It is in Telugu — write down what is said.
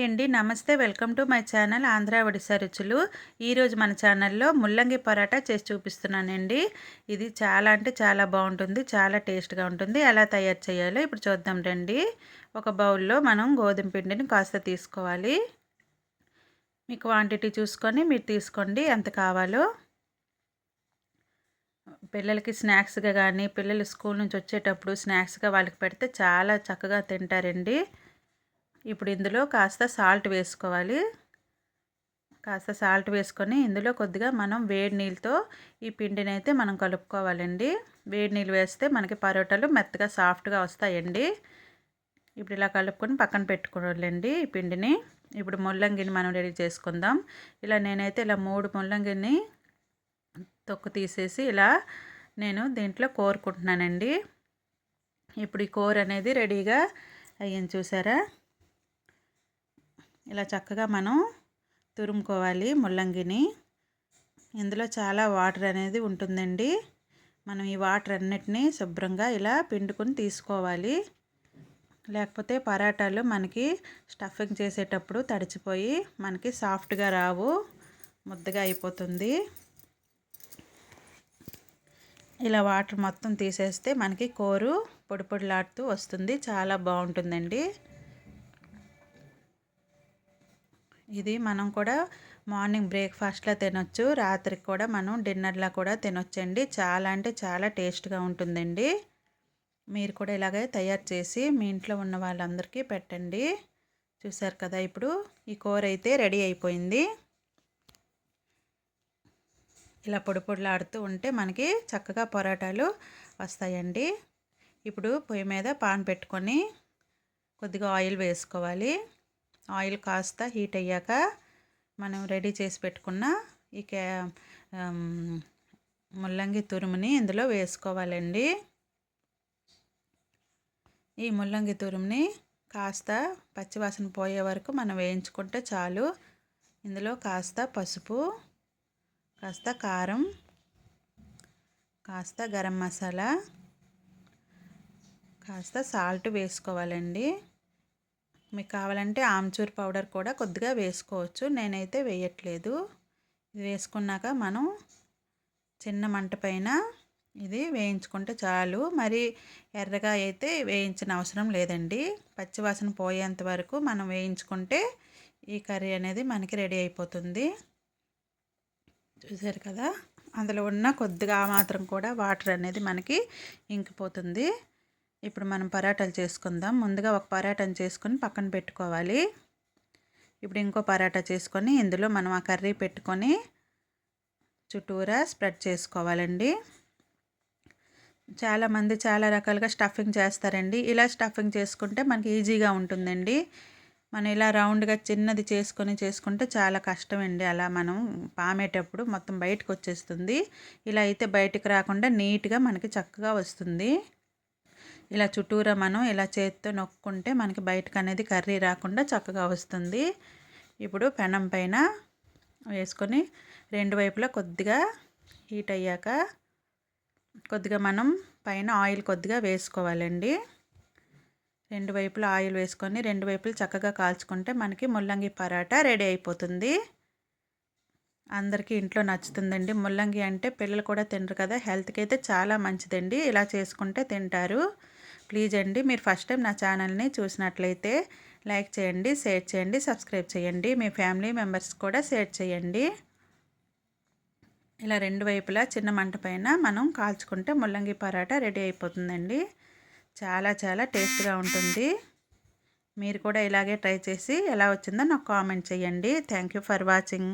హాయ్ అండి, నమస్తే. Welcome to my channel Andhra Odisha రుచులు. ఈరోజు మన ఛానల్లో ముల్లంగి పరాటా చేసి చూపిస్తున్నానండి. ఇది చాలా అంటే చాలా బాగుంటుంది, చాలా టేస్ట్గా ఉంటుంది. ఎలా తయారు చేయాలో ఇప్పుడు చూద్దాం రండి. ఒక బౌల్లో మనం గోధుమ పిండిని కాస్త తీసుకోవాలి. మీ క్వాంటిటీ చూసుకొని మీరు తీసుకోండి ఎంత కావాలో. పిల్లలకి స్నాక్స్గా కానీ పిల్లలు స్కూల్ నుంచి వచ్చేటప్పుడు స్నాక్స్గా వాళ్ళకి పెడితే చాలా చక్కగా తింటారండి. ఇప్పుడు ఇందులో కాస్త సాల్ట్ వేసుకోవాలి. కాస్త సాల్ట్ వేసుకొని ఇందులో కొద్దిగా మనం వేడి నీళ్ళతో ఈ పిండిని అయితే మనం కలుపుకోవాలండి. వేడి నీళ్ళు వేస్తే మనకి పరోటాలు మెత్తగా సాఫ్ట్గా వస్తాయండి. ఇప్పుడు ఇలా కలుపుకొని పక్కన పెట్టుకోవాలండి ఈ పిండిని. ఇప్పుడు ముల్లంగిని మనం రెడీ చేసుకుందాం. ఇలా నేనైతే ఇలా 3 ముల్లంగిని తొక్కు తీసేసి ఇలా నేను దీంట్లో కోరుకుంటున్నానండి. ఇప్పుడు ఈ కూర అనేది రెడీగా అయ్యింది చూసారా. ఇలా చక్కగా మనం తురుముకోవాలి ముల్లంగిని. ఇందులో చాలా వాటర్ అనేది ఉంటుందండి. మనం ఈ వాటర్ అన్నిటినీ శుభ్రంగా ఇలా పిండుకొని తీసుకోవాలి. లేకపోతే పరాటాలు మనకి స్టఫింగ్ చేసేటప్పుడు తడిచిపోయి మనకి సాఫ్ట్గా రావు, ముద్దగా అయిపోతుంది. ఇలా వాటర్ మొత్తం తీసేస్తే మనకి కూర పొడి పొడిలాడుతూ వస్తుంది, చాలా బాగుంటుందండి. ఇది మనం కూడా మార్నింగ్ బ్రేక్ఫాస్ట్లో తినొచ్చు, రాత్రికి కూడా మనం డిన్నర్లో కూడా తినొచ్చండి. చాలా అంటే చాలా టేస్ట్గా ఉంటుందండి. మీరు కూడా ఇలాగే తయారు చేసి మీ ఇంట్లో ఉన్న వాళ్ళందరికీ పెట్టండి. చూసారు కదా, ఇప్పుడు ఈ కూర అయితే రెడీ అయిపోయింది. ఇలా పొడి పొడిలాడుతూ ఉంటే మనకి చక్కగా పరోటాలు వస్తాయండి. ఇప్పుడు పొయ్యి మీద పాన్ పెట్టుకొని కొద్దిగా ఆయిల్ వేసుకోవాలి. ఆయిల్ కాస్త హీట్ అయ్యాక మనం రెడీ చేసి పెట్టుకున్న ఈ ముల్లంగి తురుముని ఇందులో వేసుకోవాలండి. ఈ ముల్లంగి తురుముని కాస్త పచ్చివాసన పోయే వరకు మనం వేయించుకుంటే చాలు. ఇందులో కాస్త పసుపు, కాస్త కారం, కాస్త గరం మసాలా, కాస్త సాల్ట్ వేసుకోవాలండి. మీకు కావాలంటే ఆమ్చూర్ పౌడర్ కూడా కొద్దిగా వేసుకోవచ్చు, నేనైతే వేయట్లేదు. ఇది వేసుకున్నాక మనం చిన్న మంట పైన ఇది వేయించుకుంటే చాలు. మరి ఎర్రగా అయితే వేయించిన అవసరం లేదండి. పచ్చివాసన పోయేంత వరకు మనం వేయించుకుంటే ఈ కర్రీ అనేది మనకి రెడీ అయిపోతుంది. చూసారు కదా, అందులో ఉన్న కొద్దిగా మాత్రం కూడా వాటర్ అనేది మనకి ఇంకిపోతుంది. ఇప్పుడు మనం పరాటాలు చేసుకుందాం. ముందుగా ఒక పరాటాను చేసుకొని పక్కన పెట్టుకోవాలి. ఇప్పుడు ఇంకో పరాటా చేసుకొని ఇందులో మనం ఆ కర్రీ పెట్టుకొని చుట్టూరా స్ప్రెడ్ చేసుకోవాలండి. చాలామంది చాలా రకాలుగా స్టఫింగ్ చేస్తారండి. ఇలా స్టఫింగ్ చేసుకుంటే మనకి ఈజీగా ఉంటుందండి. మనం ఇలా రౌండ్గా చిన్నది చేసుకుంటే చాలా కష్టమండి. అలా మనం పామేటప్పుడు మొత్తం బయటకు వచ్చేస్తుంది. ఇలా అయితే బయటకు రాకుండా నీట్గా మనకి చక్కగా వస్తుంది. ఇలా చుట్టూరా మనం ఇలా చేతితో నొక్కుంటే మనకి బయటకు అనేది కర్రీ రాకుండా చక్కగా వస్తుంది. ఇప్పుడు పెనం పైన వేసుకొని రెండు వైపులా కొద్దిగా హీట్ అయ్యాక కొద్దిగా మనం పైన ఆయిల్ కొద్దిగా వేసుకోవాలండి. రెండు వైపులా ఆయిల్ వేసుకొని రెండు వైపులు చక్కగా కాల్చుకుంటే మనకి ముల్లంగి పరాటా రెడీ అయిపోతుంది. అందరికీ ఇంట్లో నచ్చుతుందండి. ముల్లంగి అంటే పిల్లలు కూడా తినరు కదా, హెల్త్కి అయితే చాలా మంచిదండి. ఇలా చేసుకుంటే తింటారు. ప్లీజ్ అండి, మీరు ఫస్ట్ టైం నా ఛానల్ని చూసినట్లయితే లైక్ చేయండి, షేర్ చేయండి, సబ్స్క్రైబ్ చేయండి. మీ ఫ్యామిలీ మెంబర్స్ కూడా షేర్ చేయండి. ఇలా రెండు వైపులా చిన్న మంట పైన మనం కాల్చుకుంటే ముల్లంగి పరాటా రెడీ అయిపోతుందండి. చాలా చాలా టేస్ట్గా ఉంటుంది. మీరు కూడా ఇలాగే ట్రై చేసి ఎలా వచ్చిందో నాకు కామెంట్ చేయండి. Thank you for watching.